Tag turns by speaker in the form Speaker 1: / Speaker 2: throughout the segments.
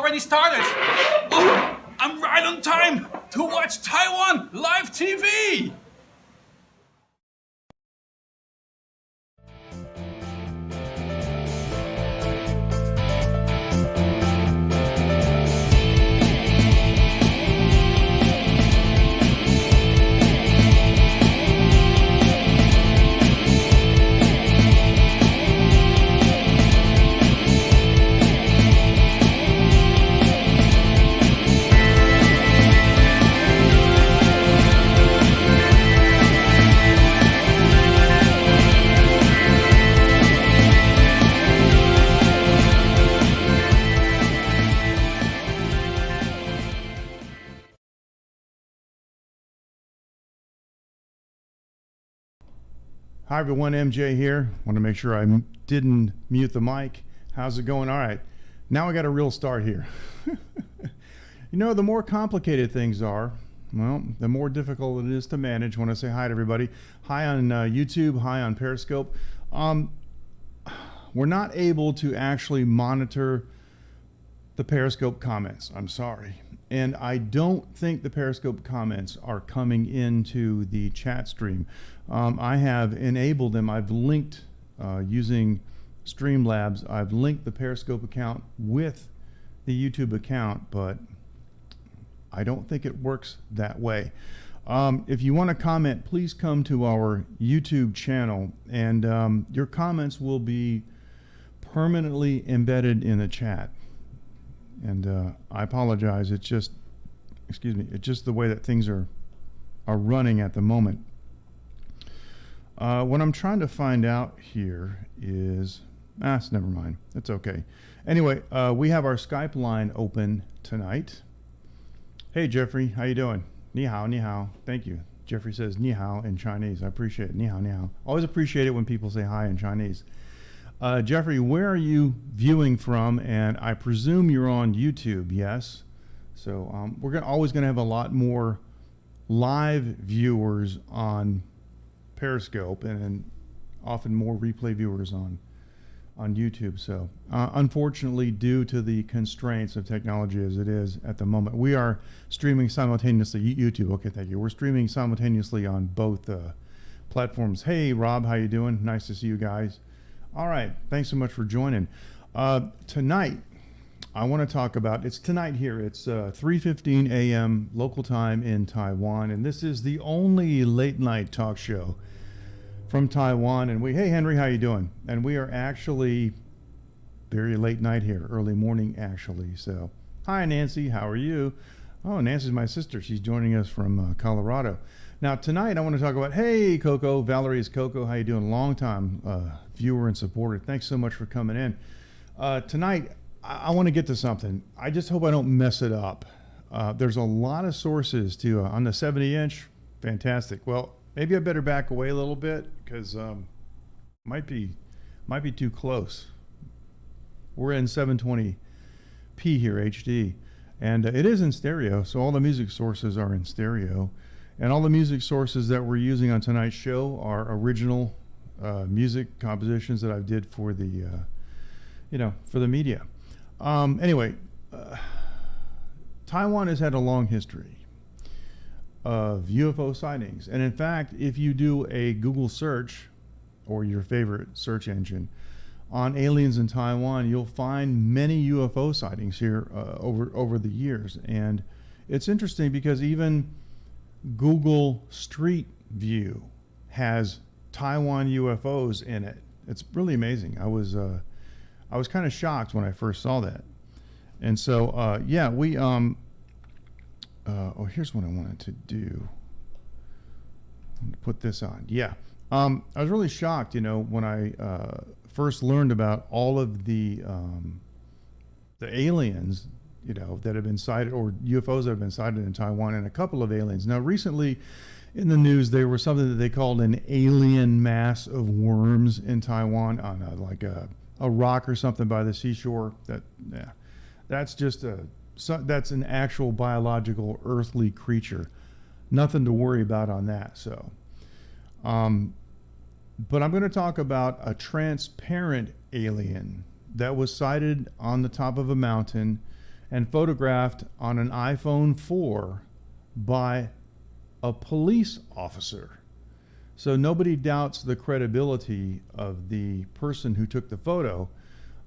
Speaker 1: already started. Oh, I'm right on time to watch Taiwan live TV.
Speaker 2: Hi everyone, MJ here. Want to make sure I didn't mute the mic. How's it going? All right, now I got a real start here. You know, the more complicated things are, well, the more difficult it is to manage. When I say hi to everybody, hi on YouTube, hi on Periscope. We're not able to actually monitor the Periscope comments. I'm sorry. And I don't think the Periscope comments are coming into the chat stream. I have enabled them. I've linked using Streamlabs. I've linked the Periscope account with the YouTube account, but I don't think it works that way. If you want to comment, please come to our YouTube channel, and your comments will be permanently embedded in the chat. And I apologize. It's just, excuse me, it's just the way that things are running at the moment. What I'm trying to find out here is, never mind. It's okay. Anyway, we have our Skype line open tonight. Hey, Jeffrey, how you doing? Ni hao, ni hao. Thank you. Jeffrey says ni hao in Chinese. I appreciate it. Ni hao, ni hao. Always appreciate it when people say hi in Chinese. Jeffrey, where are you viewing from? And I presume you're on YouTube, yes? So we're always going to have a lot more live viewers on Periscope and often more replay viewers on YouTube. So unfortunately, due to the constraints of technology as it is at the moment, we are streaming simultaneously. YouTube, okay, thank you. We're streaming simultaneously on both platforms. Hey, Rob, how you doing? Nice to see you guys. All right, thanks so much for joining. Tonight, I want to talk about, it's tonight here, it's 3:15 a.m. local time in Taiwan, and this is the only late night talk show from Taiwan. And hey Henry, how you doing? And we are actually very late night here, early morning actually. So, hi Nancy, how are you? Oh, Nancy's my sister. She's joining us from Colorado. Now tonight I want to talk about, hey Coco, Valerie is Coco, how you doing? Long time viewer and supporter. Thanks so much for coming in. Tonight I want to get to something. I just hope I don't mess it up. There's a lot of sources to on the 70-inch. Fantastic. Well, maybe I better back away a little bit because might be too close. We're in 720p here, HD, and it is in stereo. So all the music sources are in stereo. And all the music sources that we're using on tonight's show are original music compositions that I did for the, for the media. Anyway, Taiwan has had a long history of UFO sightings. And in fact, if you do a Google search or your favorite search engine on aliens in Taiwan, you'll find many UFO sightings here over the years. And it's interesting because even Google Street View has Taiwan UFOs in it. It's really amazing. I was kind of shocked when I first saw that. And so yeah, we here's what I wanted to do. I'm gonna put this on. Yeah. I was really shocked, when I first learned about all of the aliens that have been sighted, or UFOs that have been sighted in Taiwan, and a couple of aliens. Now, recently in the news, there was something that they called an alien mass of worms in Taiwan on a rock or something by the seashore. That's just that's an actual biological earthly creature. Nothing to worry about on that. So, but I'm going to talk about a transparent alien that was sighted on the top of a mountain and photographed on an iPhone 4 by a police officer. So nobody doubts the credibility of the person who took the photo.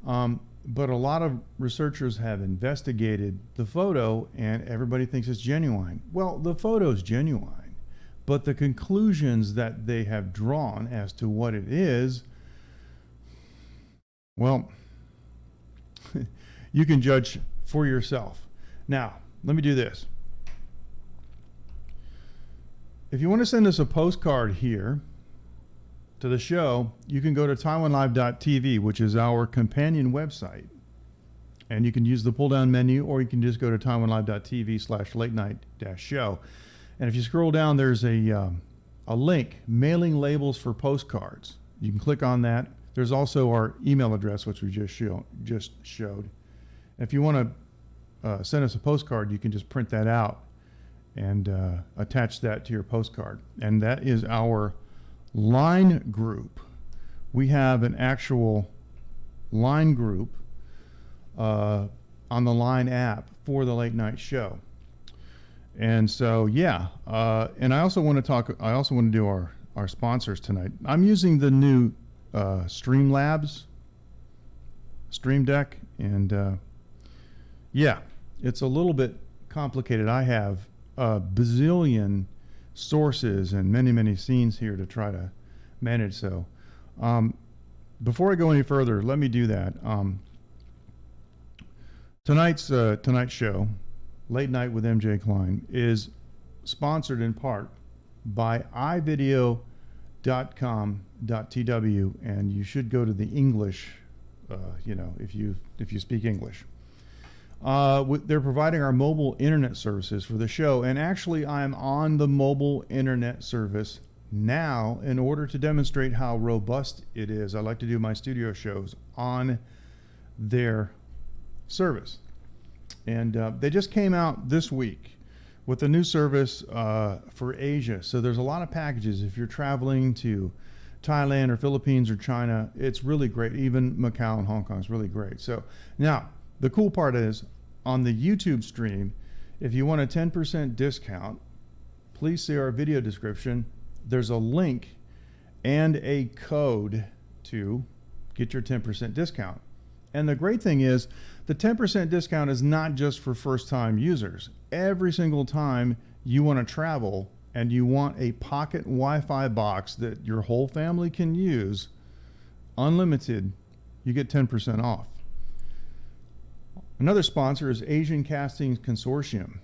Speaker 2: But a lot of researchers have investigated the photo and everybody thinks it's genuine. Well, the photo's genuine, but the conclusions that they have drawn as to what it is, well, you can judge for yourself. Now, let me do this. If you want to send us a postcard here to the show, you can go to taiwanlive.tv, which is our companion website. And you can use the pull-down menu, or you can just go to taiwanlive.tv/latenight-show. And if you scroll down, there's a link, mailing labels for postcards. You can click on that. There's also our email address, which we just showed. If you want to send us a postcard, you can just print that out and attach that to your postcard. And that is our Line group. We have an actual Line group on the Line app for the Late Night Show. And so, yeah, and I also want to do our sponsors tonight. I'm using the new Streamlabs Stream Deck, and yeah, it's a little bit complicated. I have a bazillion sources and many scenes here to try to manage. So before I go any further, let me do that. Tonight's show, Late Night with MJ Klein, is sponsored in part by ivideo.com.tw, and you should go to the English, if you speak English. They're providing our mobile internet services for the show, and actually I'm on the mobile internet service now in order to demonstrate how robust it is. I like to do my studio shows on their service, and they just came out this week with a new service for Asia. So there's a lot of packages. If you're traveling to Thailand or Philippines or China, it's really great. Even Macau and Hong Kong is really great. So now, the cool part is, on the YouTube stream, if you want a 10% discount, please see our video description. There's a link and a code to get your 10% discount. And the great thing is, the 10% discount is not just for first-time users. Every single time you want to travel and you want a pocket Wi-Fi box that your whole family can use, unlimited, you get 10% off. Another sponsor is Asian Castings Consortium.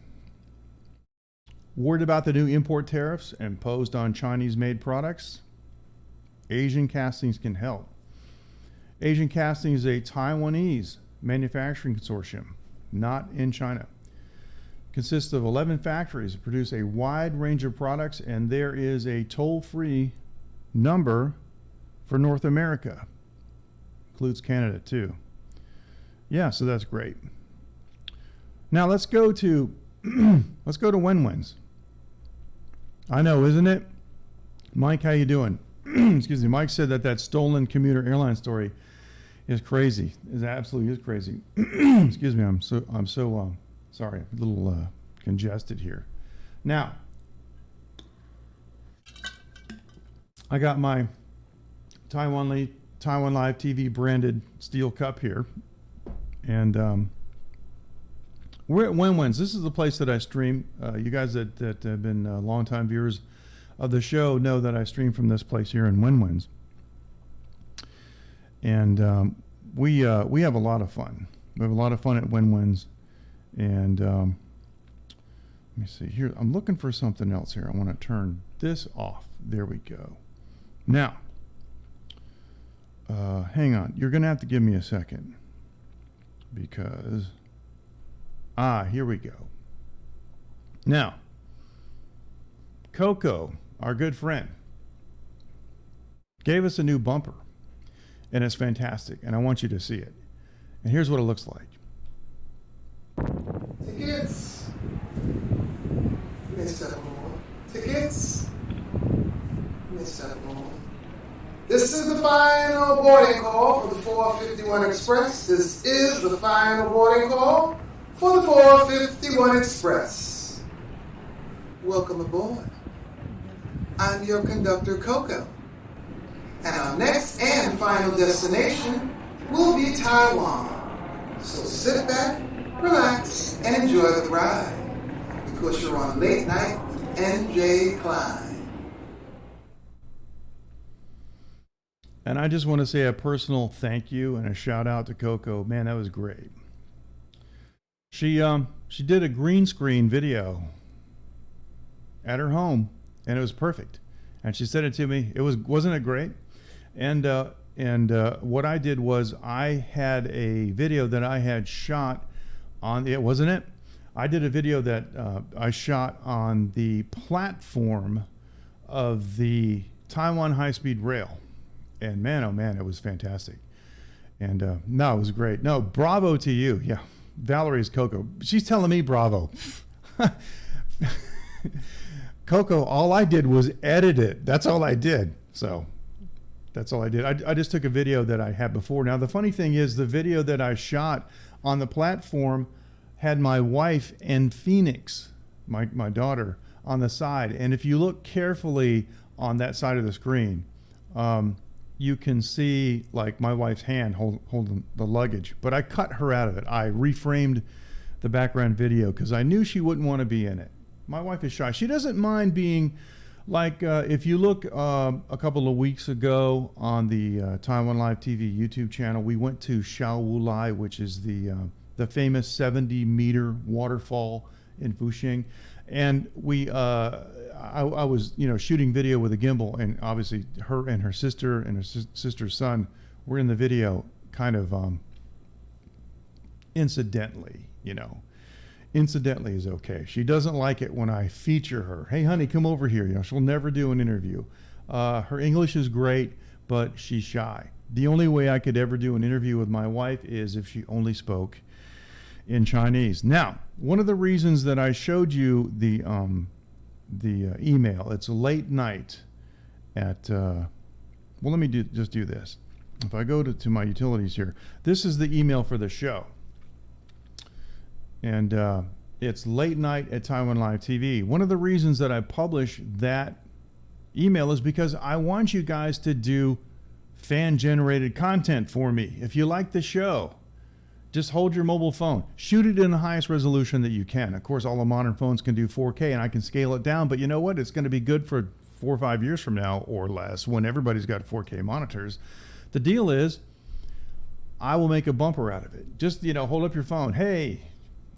Speaker 2: Worried about the new import tariffs imposed on Chinese-made products? Asian Castings can help. Asian Castings is a Taiwanese manufacturing consortium, not in China. Consists of 11 factories that produce a wide range of products, and there is a toll-free number for North America. Includes Canada too. Yeah, so that's great. Now let's go to Wenwen's. I know, isn't it? Mike, how you doing? Excuse me. Mike said that stolen commuter airline story is crazy. It absolutely is crazy. Excuse me. I'm so sorry. A little congested here. Now, I got my Taiwan Live TV branded steel cup here. And we're at Wenwen's. This is the place that I stream. You guys that have been longtime viewers of the show know that I stream from this place here in Wenwen's. And we have a lot of fun. We have a lot of fun at Wenwen's. And let me see here. I'm looking for something else here. I want to turn this off. There we go. Now, hang on. You're going to have to give me a second. Because, here we go. Now, Coco, our good friend, gave us a new bumper, and it's fantastic, and I want you to see it. And here's what it looks like.
Speaker 3: Tickets. Mr. Moore. Tickets. Mr. Moore. This is the final boarding call for the 451 Express. This is the final boarding call for the 451 Express. Welcome aboard. I'm your conductor, Coco. And our next and final destination will be Taiwan. So sit back, relax, and enjoy the ride. Because you're on Late Night with MJ Klein.
Speaker 2: And I just want to say a personal thank you and a shout out to Coco. Man, that was great. She did a green screen video at her home, and it was perfect. And she sent it to me. Wasn't it great? And what I did was I had a video that I had shot on it, wasn't it? I did a video that I shot on the platform of the Taiwan high-speed rail. And man, oh man, it was fantastic. And no, it was great. No, bravo to you. Yeah, Valerie's Coco. She's telling me bravo. Coco, all I did was edit it. That's all I did. So that's all I did. I just took a video that I had before. Now, the funny thing is the video that I shot on the platform had my wife and Phoenix, my daughter, on the side. And if you look carefully on that side of the screen, you can see like my wife's hand holding the luggage, but I cut her out of it. I reframed the background video because I knew she wouldn't want to be in it. My wife is shy. She doesn't mind being like, if you look a couple of weeks ago on the Taiwan Live TV YouTube channel, we went to Shaowulai, which is the famous 70-meter waterfall in Fuxing. And I was, shooting video with a gimbal, and obviously her and her sister and her sister's son were in the video kind of incidentally, Incidentally is okay. She doesn't like it when I feature her. Hey, honey, come over here. She'll never do an interview. Her English is great, but she's shy. The only way I could ever do an interview with my wife is if she only spoke in Chinese. Now, one of the reasons that I showed you the email, it's late night at, let me just do this. If I go to my utilities here, this is the email for the show. And it's late night at Taiwan Live TV. One of the reasons that I publish that email is because I want you guys to do fan-generated content for me. If you like the show, just hold your mobile phone. Shoot it in the highest resolution that you can. Of course, all the modern phones can do 4K, and I can scale it down. But you know what? It's going to be good for 4 or 5 years from now or less when everybody's got 4K monitors. The deal is I will make a bumper out of it. Just, hold up your phone. Hey,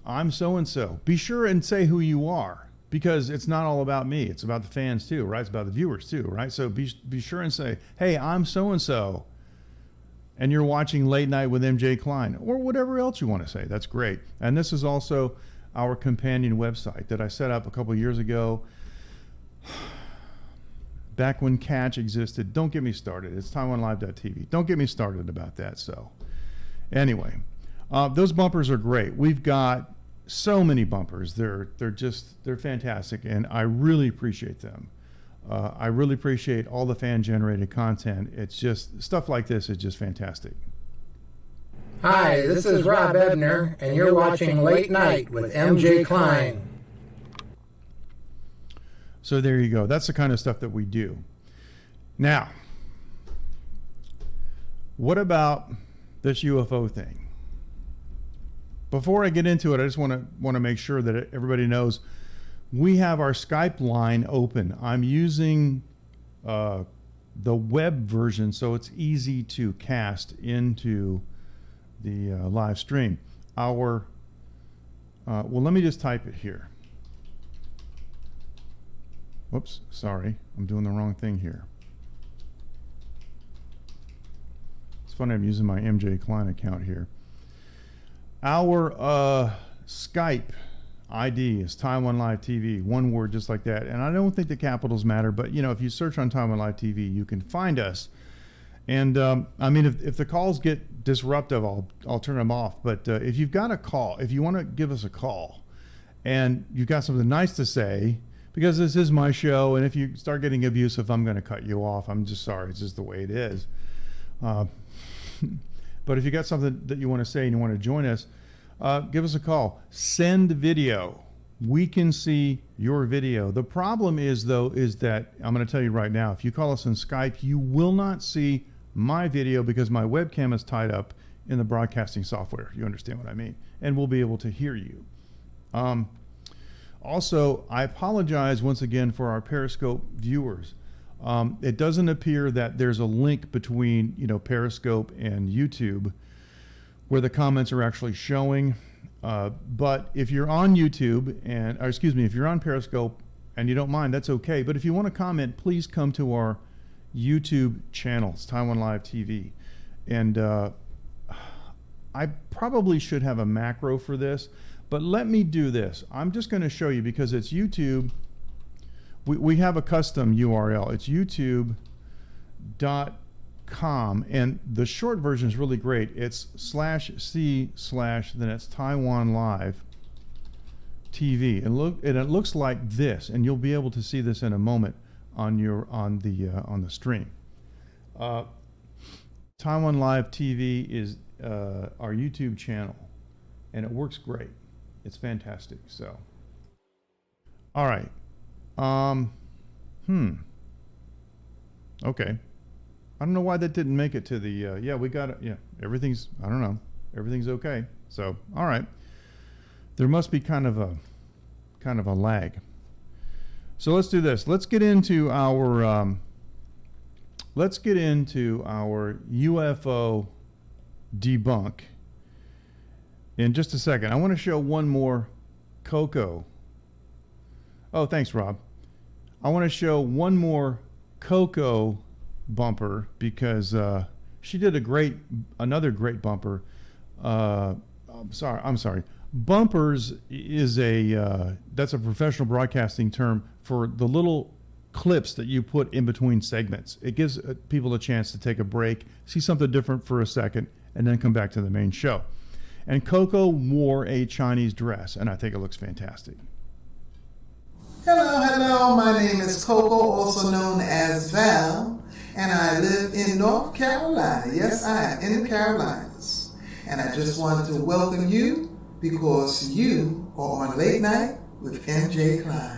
Speaker 2: I'm so-and-so. Be sure and say who you are, because it's not all about me. It's about the fans too, right? It's about the viewers too, right? So be sure and say, hey, I'm so-and-so, and you're watching Late Night with MJ Klein, or whatever else you want to say. That's great. And this is also our companion website that I set up a couple years ago, back when Catch existed. Don't get me started. It's TaiwanLive.tv. Don't get me started about that. So anyway, those bumpers are great. We've got so many bumpers. They're fantastic, and I really appreciate them. I really appreciate all the fan-generated content. It's just stuff like this is just fantastic.
Speaker 4: Hi, this is Rob Ebner, and you're watching Late Night with MJ Klein.
Speaker 2: So there you go. That's the kind of stuff that we do. Now, what about this UFO thing? Before I get into it, I just want to make sure that everybody knows we have our Skype line open. I'm using the web version, so it's easy to cast into the live stream. Well, let me just type it here. Whoops, sorry, I'm doing the wrong thing here. It's funny, I'm using my MJ Klein account here. Our Skype ID is Taiwan Live TV, one word just like that. And I don't think the capitals matter, but if you search on Taiwan Live TV, you can find us. And I mean, if the calls get disruptive, I'll turn them off. But if you've got a call, if you want to give us a call and you've got something nice to say, because this is my show, and if you start getting abusive, I'm going to cut you off. I'm just sorry. It's just the way it is. But if you got something that you want to say and you want to join us, give us a call. Send video. We can see your video. The problem is, though, is that I'm going to tell you right now, if you call us on Skype, you will not see my video because my webcam is tied up in the broadcasting software. You understand what I mean? And we'll be able to hear you. Also, I apologize once again for our Periscope viewers. It doesn't appear that there's a link between, Periscope and YouTube where the comments are actually showing. But if you're on YouTube if you're on Periscope and you don't mind, that's okay. But if you want to comment, please come to our YouTube channels, Taiwan Live TV. And I probably should have a macro for this, but let me do this. I'm just going to show you because it's YouTube. We have a custom URL. It's youtube.com, and the short version is really great. It's /c/ then it's Taiwan Live TV, and it looks like this, and you'll be able to see this in a moment on the stream. Taiwan Live TV is our YouTube channel, and it works great. It's fantastic. So, all right. Okay. I don't know why that didn't make it to the, we got it. Yeah, everything's okay. So, all right. There must be kind of a lag. So let's do this. Let's get into our UFO debunk in just a second. I want to show one more Coco. Oh, thanks, Rob. I want to show one more Coco bumper because she did another great bumper. I'm sorry. Bumpers is that's a professional broadcasting term for the little clips that you put in between segments. It gives people a chance to take a break, see something different for a second, and then come back to the main show. And Coco wore a Chinese dress, and I think it looks fantastic.
Speaker 3: Hello, my name is Coco, also known as Val, and I live in North Carolina. Yes, I am in the Carolinas. And I just wanted to welcome you because you are on Late Night with MJ Klein.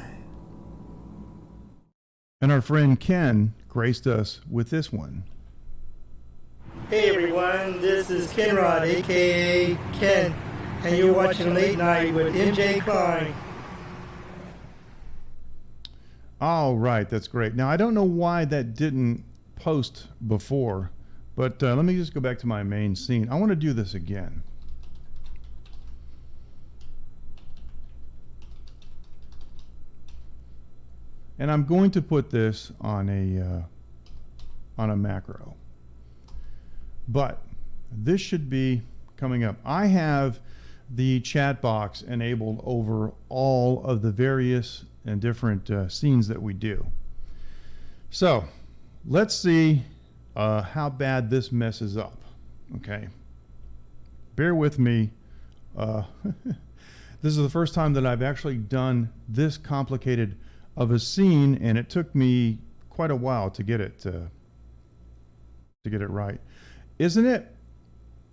Speaker 2: And our friend Ken graced us with this one.
Speaker 5: Hey everyone, this is Ken Rod, aka Ken, and you're watching Late Night with MJ Klein.
Speaker 2: All right, that's great. Now, I don't know why that didn't post before, but let me just go back to my main scene. I want to do this again. And I'm going to put this on a macro. But this should be coming up. I have the chat box enabled over all of the various and different scenes that we do. So let's see how bad this messes up. Okay, bear with me. This is the first time that I've actually done this complicated of a scene, and it took me quite a while to get it right. Isn't it?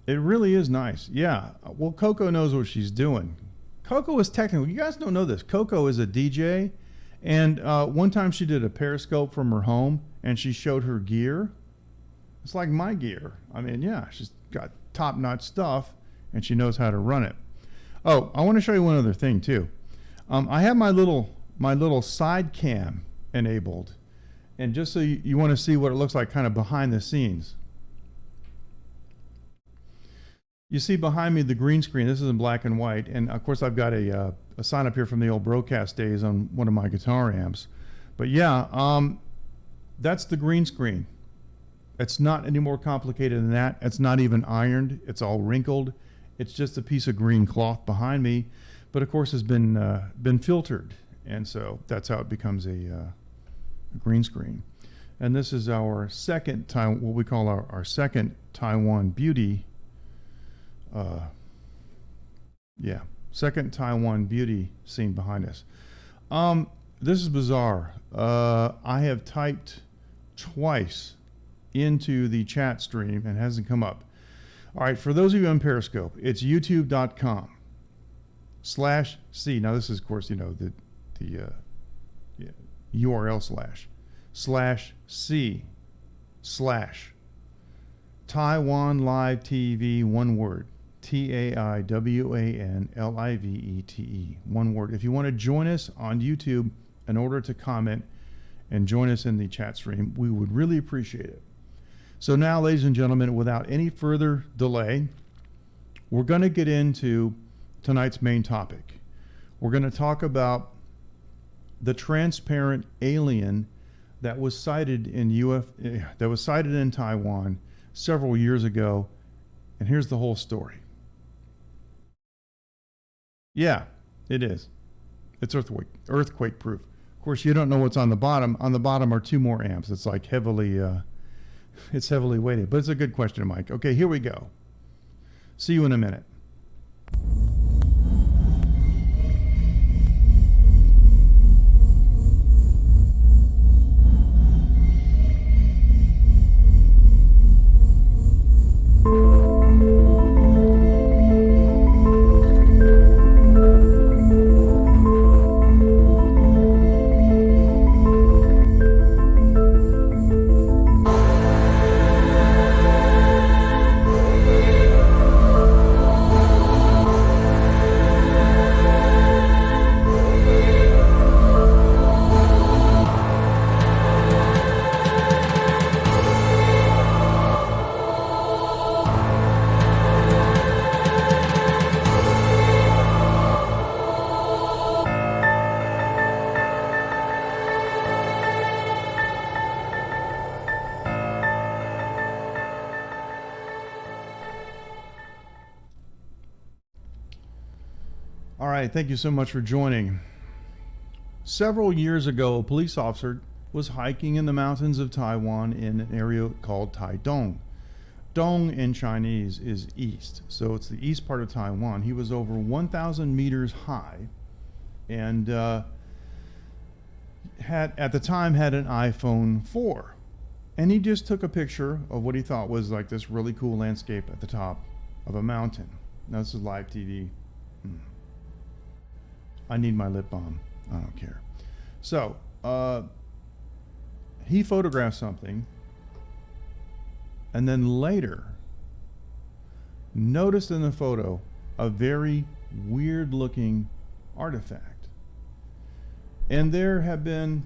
Speaker 2: It really is nice. Yeah. Well, Coco knows what she's doing. Coco is technical. You guys don't know this. Coco is a DJ, and one time she did a Periscope from her home, and she showed her gear. It's like my gear. I mean, yeah, she's got top-notch stuff, and she knows how to run it. Oh, I want to show you one other thing too. I have my little side cam enabled, and just so you want to see what it looks like kind of behind the scenes. You see behind me the green screen. This is in black and white, and of course I've got a sign up here from the old broadcast days on one of my guitar amps. But yeah, that's the green screen. It's not any more complicated than that. It's not even ironed. It's all wrinkled. It's just a piece of green cloth behind me, but of course has been filtered, and so that's how it becomes a green screen. And this is our second what we call our second Taiwan beauty. Second Taiwan beauty scene behind us. This is bizarre. I have typed twice into the chat stream and it hasn't come up. All right, for those of you on Periscope, it's youtube.com. /C. Now this is, of course, the yeah, URL /C/ Taiwan Live TV, one word, TAIWANLIVETE, one word. If you want to join us on YouTube in order to comment and join us in the chat stream, we would really appreciate it. So now, ladies and gentlemen, without any further delay, we're going to get into tonight's main topic. We're going to talk about the transparent alien that was sighted in Taiwan several years ago, and here's the whole story. Yeah, it is. It's earthquake proof. Of course, you don't know what's on the bottom. On the bottom are 2 more amps. It's like heavily weighted, but it's a good question, Mike. Okay, here we go. See you in a minute. All right, thank you so much for joining. Several years ago, a police officer was hiking in the mountains of Taiwan in an area called Taidong. Dong in Chinese is east, so it's the east part of Taiwan. He was over 1,000 meters high and had at the time had an iPhone 4. And he just took a picture of what he thought was like this really cool landscape at the top of a mountain. Now this is live TV. I need my lip balm. I don't care. So he photographed something and then later noticed in the photo a very weird looking artifact. And there have been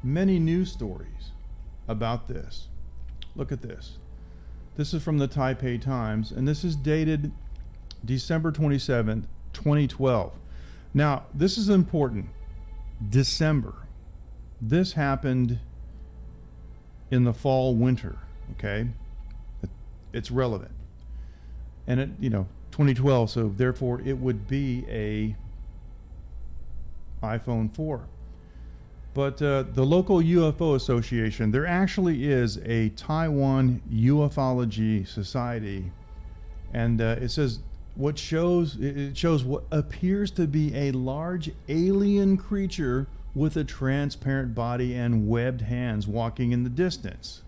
Speaker 2: many news stories about this. Look at this. This is from the Taipei Times, and this is dated December 27th, 2012. Now, this is important. December. This happened in the fall, winter, okay? It's relevant. And it, 2012, so therefore it would be a iPhone 4. But the local UFO association, there actually is a Taiwan Ufology Society, and it says it shows what appears to be a large alien creature with a transparent body and webbed hands walking in the distance.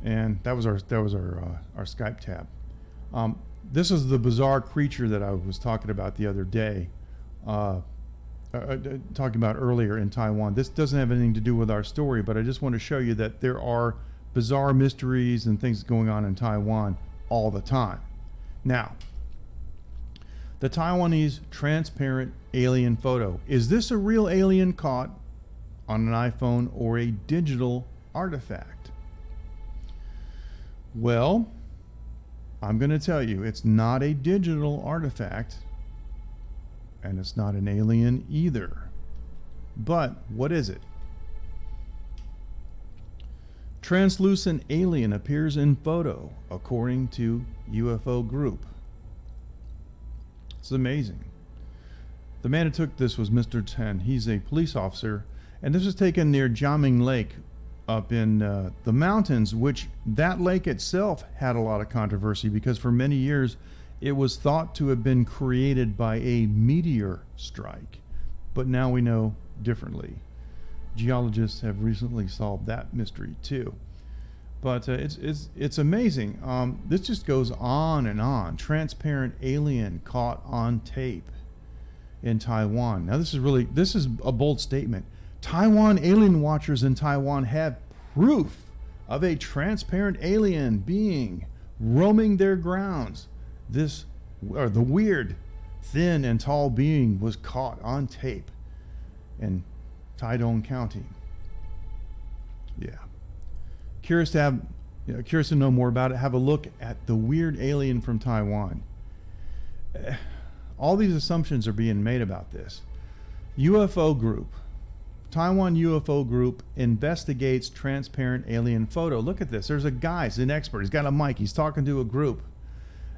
Speaker 2: And that was our Skype tab. This is the bizarre creature that I was talking about the other day, talking about earlier in Taiwan. This doesn't have anything to do with our story, but I just want to show you that there are bizarre mysteries and things going on in Taiwan all the time. Now, the Taiwanese transparent alien photo. Is this a real alien caught on an iPhone or a digital artifact? Well, I'm going to tell you, it's not a digital artifact, and it's not an alien either. But what is it? Translucent alien appears in photo, according to UFO Group. It's amazing. The man who took this was Mr. Chen. He's a police officer, and this was taken near Jiaming Lake up in the mountains, which that lake itself had a lot of controversy because for many years it was thought to have been created by a meteor strike. But now we know differently. Geologists have recently solved that mystery too. But it's amazing. This just goes on and on. Transparent alien caught on tape in Taiwan. Now this is a bold statement. Taiwan alien watchers in Taiwan have proof of a transparent alien being roaming their grounds. The weird, thin and tall being was caught on tape in Taidong County. Yeah. Curious to know more about it. Have a look at the weird alien from Taiwan. All these assumptions are being made about this. UFO group. Taiwan UFO group investigates transparent alien photo. Look at this. There's a guy, he's an expert. He's got a mic. He's talking to a group.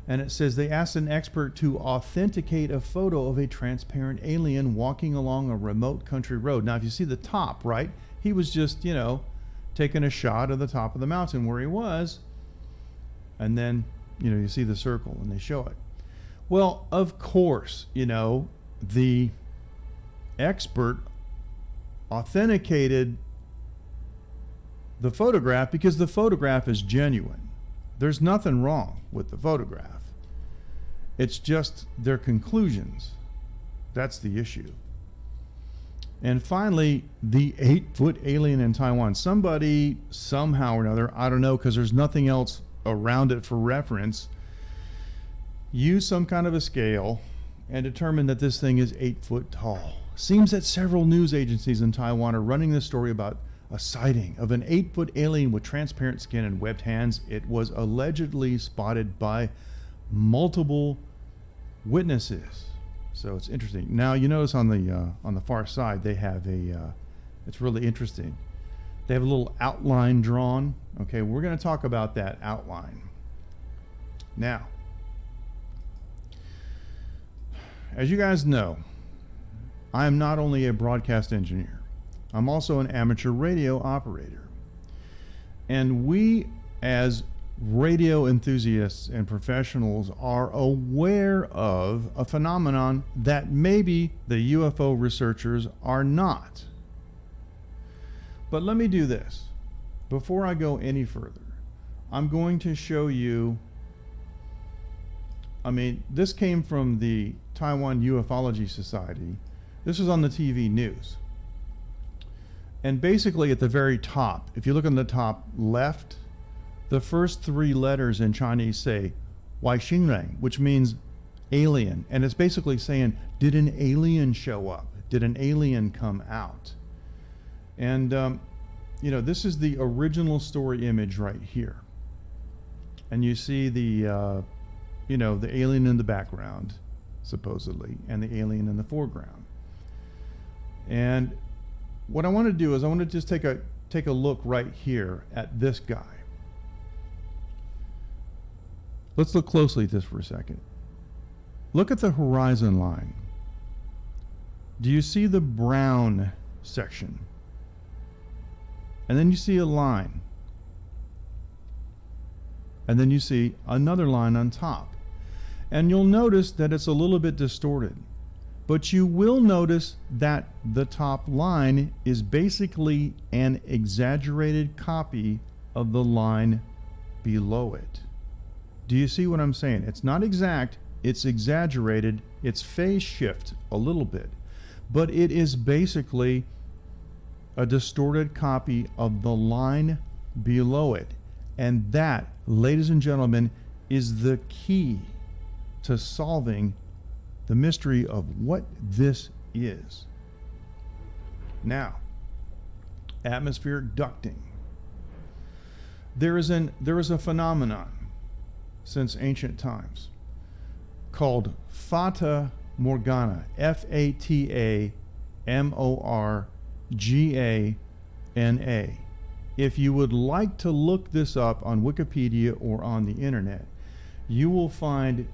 Speaker 2: And it says they asked an expert to authenticate a photo of a transparent alien walking along a remote country road. Now, if you see the top, right, he was just, taking a shot of the top of the mountain where he was. And then, you see the circle and they show it. Well, of course, the expert authenticated the photograph because the photograph is genuine. There's nothing wrong with the photograph. It's just their conclusions. That's the issue. And finally, the 8-foot alien in Taiwan. Somebody, somehow or another, I don't know, because there's nothing else around it for reference, used some kind of a scale and determined that this thing is 8 foot tall. Seems that several news agencies in Taiwan are running this story about a sighting of an 8-foot alien with transparent skin and webbed hands. It was allegedly spotted by multiple witnesses. So it's interesting. Now you notice on the far side they have it's really interesting. They have a little outline drawn. Okay, we're going to talk about that outline. Now, as you guys know, I am not only a broadcast engineer, I'm also an amateur radio operator. And we, as radio enthusiasts and professionals, are aware of a phenomenon that maybe the UFO researchers are not. But let me do this. Before I go any further, I'm going to show you, this came from the Taiwan Ufology Society. This was on the TV news. And basically at the very top, if you look on the top left, the first 3 letters in Chinese say Wai Xinrang, which means alien. And it's basically saying, did an alien show up? Did an alien come out? And, this is the original story image right here. And you see the alien in the background, supposedly, and the alien in the foreground. And what I want to do is I want to just take a look right here at this guy. Let's look closely at this for a second. Look at the horizon line. Do you see the brown section? And then you see a line. And then you see another line on top. And you'll notice that it's a little bit distorted. But you will notice that the top line is basically an exaggerated copy of the line below it. Do you see what I'm saying? It's not exact, it's exaggerated, it's phase shift a little bit, but it is basically a distorted copy of the line below it. And that, ladies and gentlemen, is the key to solving the mystery of what this is. Now, atmospheric ducting. There is a phenomenon since ancient times called Fata Morgana, Fatamorgana. If you would like to look this up on Wikipedia or on the internet, you will find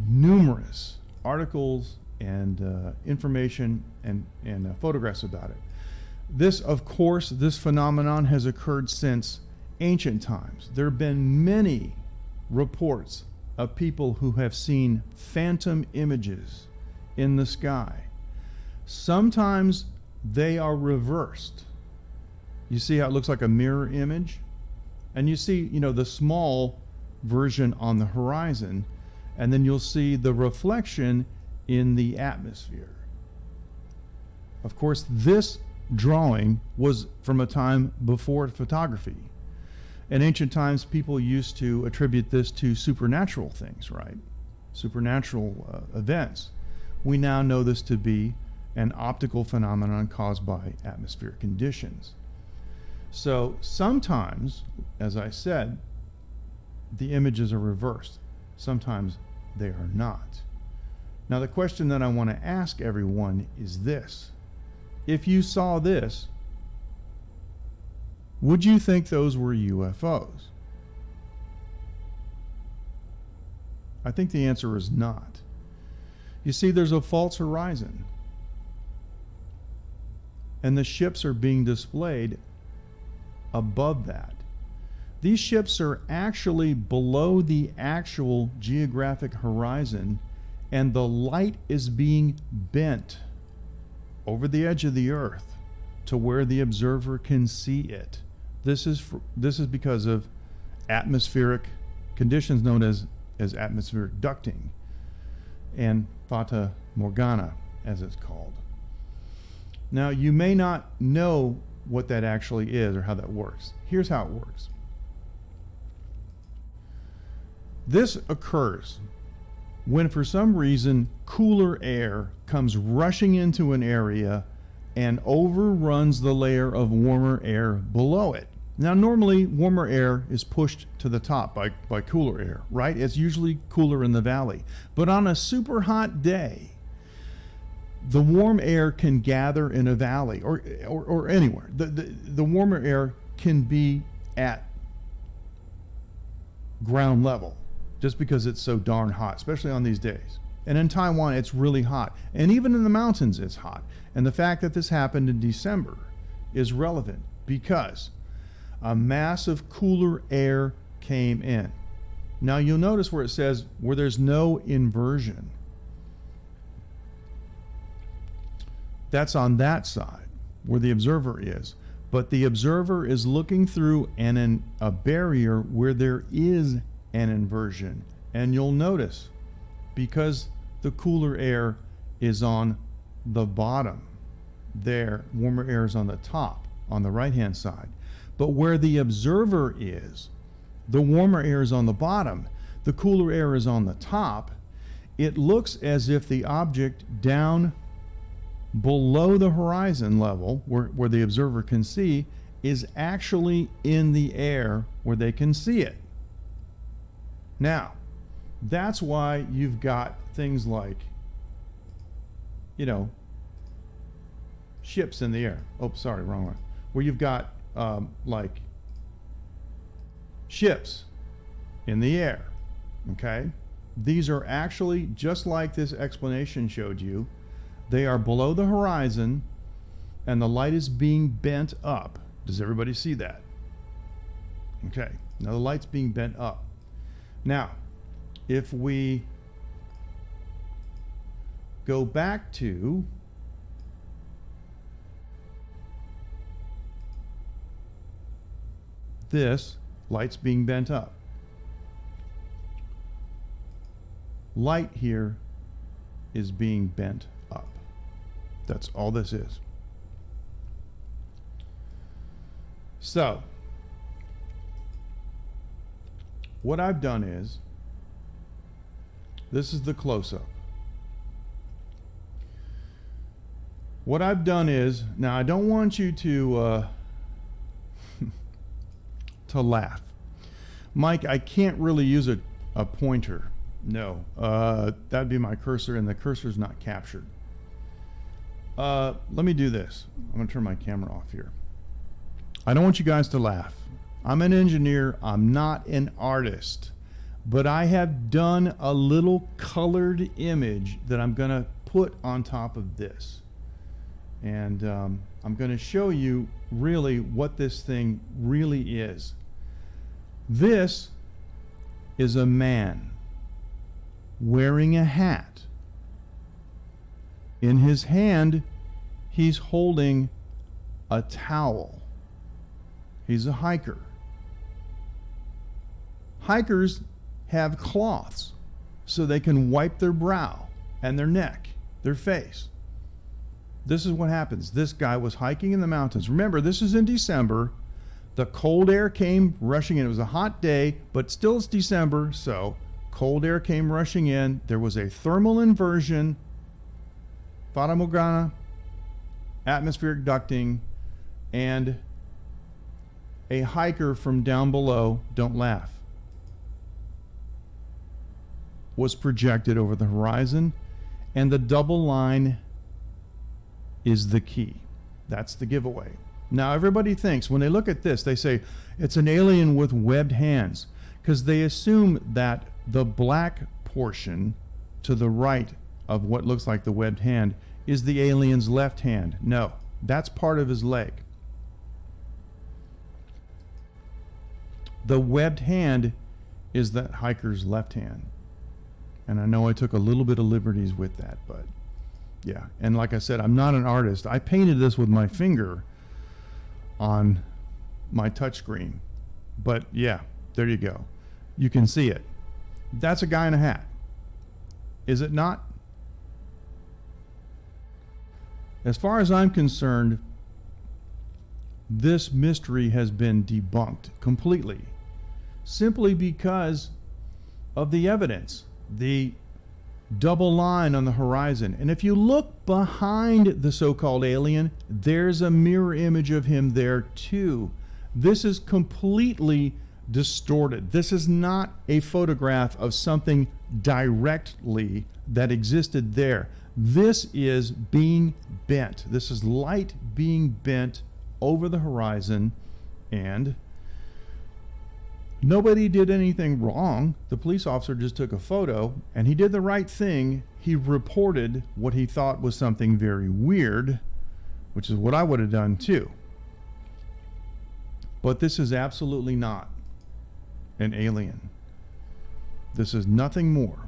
Speaker 2: numerous articles and information and photographs about it. This phenomenon has occurred since ancient times. There have been many reports of people who have seen phantom images in the sky. Sometimes they are reversed. You see how it looks like a mirror image? And you see, the small version on the horizon, and then you'll see the reflection in the atmosphere. Of course, this drawing was from a time before photography. In ancient times, people used to attribute this to supernatural things, right? Supernatural events. We now know this to be an optical phenomenon caused by atmospheric conditions. So sometimes, as I said, the images are reversed. Sometimes they are not. Now the question that I want to ask everyone is this. If you saw this, would you think those were UFOs? I think the answer is not. You see, there's a false horizon, and the ships are being displayed above that. These ships are actually below the actual geographic horizon, and the light is being bent over the edge of the earth to where the observer can see it. This is because of atmospheric conditions known as atmospheric ducting and fata morgana, as it's called. Now, you may not know what that actually is or how that works. Here's how it works. This occurs when, for some reason, cooler air comes rushing into an area and overruns the layer of warmer air below it. Now, normally, warmer air is pushed to the top by cooler air, right? It's usually cooler in the valley. But on a super hot day, the warm air can gather in a valley or anywhere. The warmer air can be at ground level just because it's so darn hot, especially on these days. And in Taiwan, it's really hot. And even in the mountains, it's hot. And the fact that this happened in December is relevant because a mass of cooler air came in. Now you'll notice where it says where there's no inversion. That's on that side where the observer is. But the observer is looking through a barrier where there is an inversion. And you'll notice, because the cooler air is on the bottom there, warmer air is on the top, on the right-hand side. But where the observer is, the warmer air is on the bottom, the cooler air is on the top. It looks as if the object down below the horizon level, where the observer can see, is actually in the air where they can see it. Now, that's why you've got things like, ships in the air. Oh, sorry, wrong one. Where you've got like ships in the air, okay? These are actually, just like this explanation showed you, they are below the horizon and the light is being bent up. Does everybody see that? Okay, now the light's being bent up. Now, if we go back to this, light's being bent up. Light here is being bent up. That's all this is. So, what I've done is, this is the close-up. What I've done is, now I don't want you to to laugh. Mike, I can't really use a pointer. No, that'd be my cursor, and the cursor's not captured. Let me do this. I'm going to turn my camera off here. I don't want you guys to laugh. I'm an engineer. I'm not an artist. But I have done a little colored image that I'm going to put on top of this. And I'm going to show you really what this thing really is. This is a man wearing a hat. In his hand, he's holding a towel. He's a hiker. Hikers have cloths so they can wipe their brow and their neck, their face. This is what happens. This guy was hiking in the mountains. Remember, this is in December. The cold air came rushing in. It was a hot day, but still it's December, so cold air came rushing in. There was a thermal inversion, Fata Morgana, atmospheric ducting, and a hiker from down below, don't laugh, was projected over the horizon, and the double line is the key. That's the giveaway. Now everybody thinks, when they look at this, they say it's an alien with webbed hands, because they assume that the black portion to the right of what looks like the webbed hand is the alien's left hand. No, that's part of his leg. The webbed hand is that hiker's left hand. And I know I took a little bit of liberties with that, but yeah. And like I said, I'm not an artist. I painted this with my finger on my touchscreen. But yeah, there you go. You can see it. That's a guy in a hat. Is it not? As far as I'm concerned, this mystery has been debunked completely, simply because of the evidence, the double line on the horizon. And if you look behind the so-called alien, there's a mirror image of him there too. This is completely distorted. This is not a photograph of something directly that existed there. This is being bent. This is light being bent over the horizon, and nobody did anything wrong. The police officer just took a photo, and he did the right thing. He reported what he thought was something very weird, which is what I would have done too. But this is absolutely not an alien. This is nothing more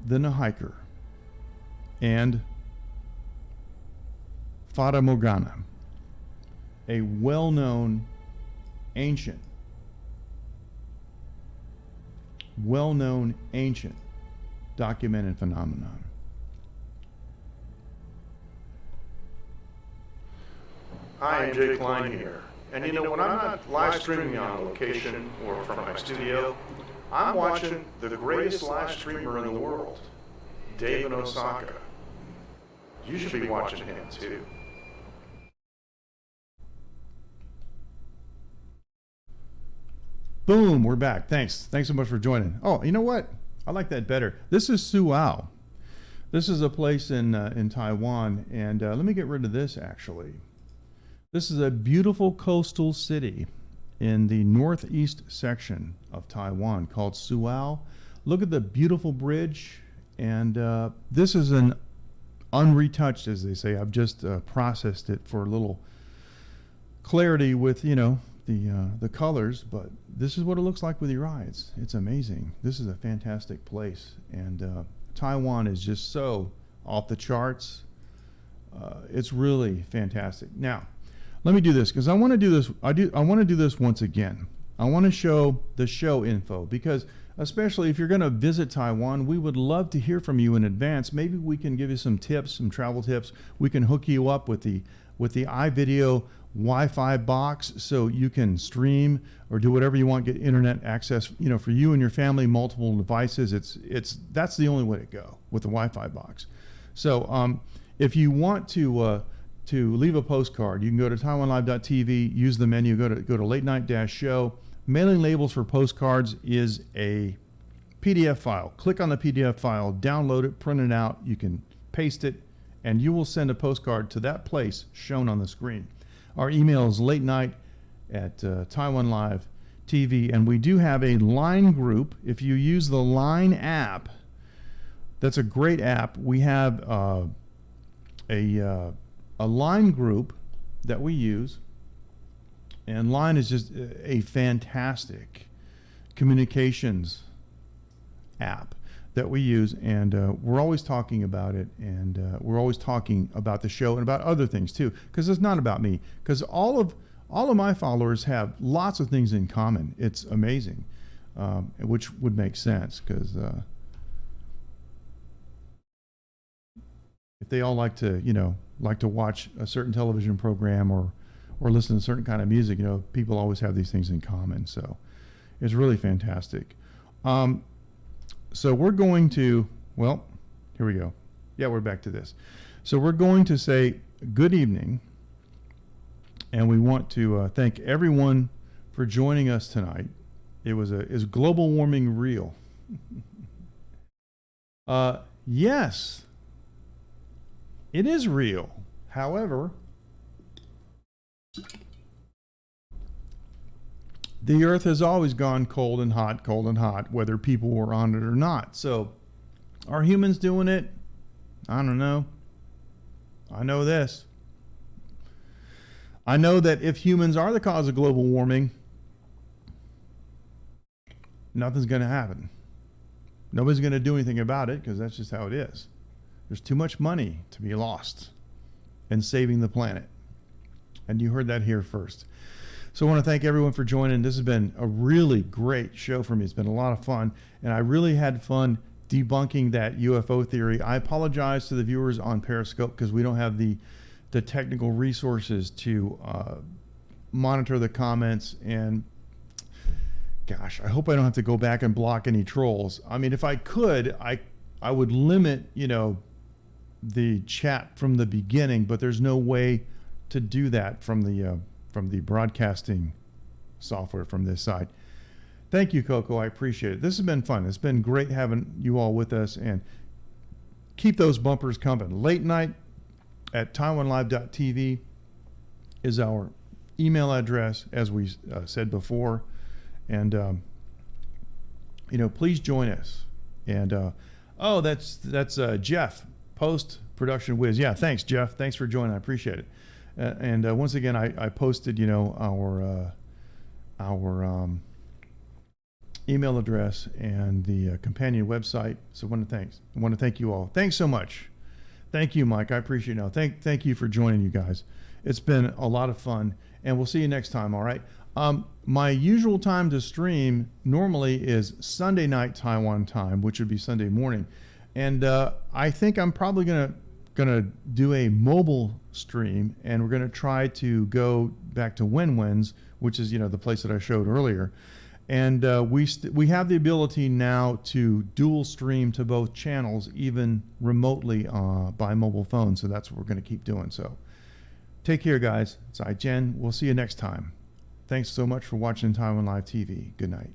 Speaker 2: than a hiker and Fata Morgana, a well-known ancient documented phenomenon.
Speaker 6: Hi, I'm Jay Klein here. And you know, when I'm not live streaming on location or from my studio, I'm watching the greatest live streamer in the world, Dave in Osaka. You should be watching him too.
Speaker 2: Boom, we're back. Thanks so much for joining. Oh, you know what? I like that better. This is Suao. This is a place in Taiwan, and let me get rid of this actually. This is a beautiful coastal city in the northeast section of Taiwan called Suao. Look at the beautiful bridge, and this is an unretouched, as they say. I've just processed it for a little clarity with, you know, the colors, but this is what it looks like with your eyes. It's amazing. This is a fantastic place, and Taiwan is just so off the charts. It's really fantastic. Now, let me do this, because I want to do this. I want to do this once again. I want to show the show info, because especially if you're going to visit Taiwan, we would love to hear from you in advance. Maybe we can give you some tips, some travel tips. We can hook you up with the iVideo Wi-Fi box, so you can stream or do whatever you want, get internet access, you know, for you and your family, multiple devices. That's the only way to go with the Wi-Fi box. So if you want to leave a postcard, you can go to taiwanlive.tv, use the menu, go to Late Night Show. Mailing labels for postcards is a PDF file. Click on the PDF file, download it, print it out. You can paste it, and you will send a postcard to that place shown on the screen. Our email is latenight@Taiwan Live TV, and we do have a Line group. If you use the Line app, that's a great app. We have a Line group that we use, and Line is just a fantastic communications app that we use, and we're always talking about it, and we're always talking about the show and about other things too, because it's not about me, because all all of my followers have lots of things in common. It's amazing, which would make sense because if they all like to watch a certain television program or listen to a certain kind of music, people always have these things in common. So it's really fantastic. So we're going to, well, here we go. Yeah, we're back to this. So we're going to say good evening, and we want to thank everyone for joining us tonight. Is global warming real? Yes, it is real. However, the earth has always gone cold and hot, whether people were on it or not. So are humans doing it? I don't know. I know this. I know that if humans are the cause of global warming, nothing's going to happen. Nobody's going to do anything about it because that's just how it is. There's too much money to be lost in saving the planet. And you heard that here first. So I want to thank everyone for joining. This has been a really great show for me. It's been a lot of fun. And I really had fun debunking that UFO theory. I apologize to the viewers on Periscope because we don't have the technical resources to monitor the comments. And gosh, I hope I don't have to go back and block any trolls. I mean, if I could, I would limit, the chat from the beginning, but there's no way to do that from the broadcasting software from this side. Thank you, Coco. I appreciate it. This has been fun. It's been great having you all with us, and keep those bumpers coming. Late night at taiwanlive.tv is our email address, as we said before, and please join us. And that's Jeff, post production whiz. Yeah, thanks, Jeff. Thanks for joining. I appreciate it. And once again, I posted, our email address and the companion website. So I want to thank you all. Thanks so much. Thank you, Mike. I appreciate it. Thank you for joining, you guys. It's been a lot of fun, and we'll see you next time. All right. My usual time to stream normally is Sunday night Taiwan time, which would be Sunday morning, and I think I'm probably gonna do a mobile stream, and we're gonna try to go back to Wenwen's, which is the place that I showed earlier, and we have the ability now to dual stream to both channels, even remotely by mobile phone. So that's what we're gonna keep doing. So take care, guys. It's Jen. We'll see you next time. Thanks so much for watching Taiwan Live TV. Good night.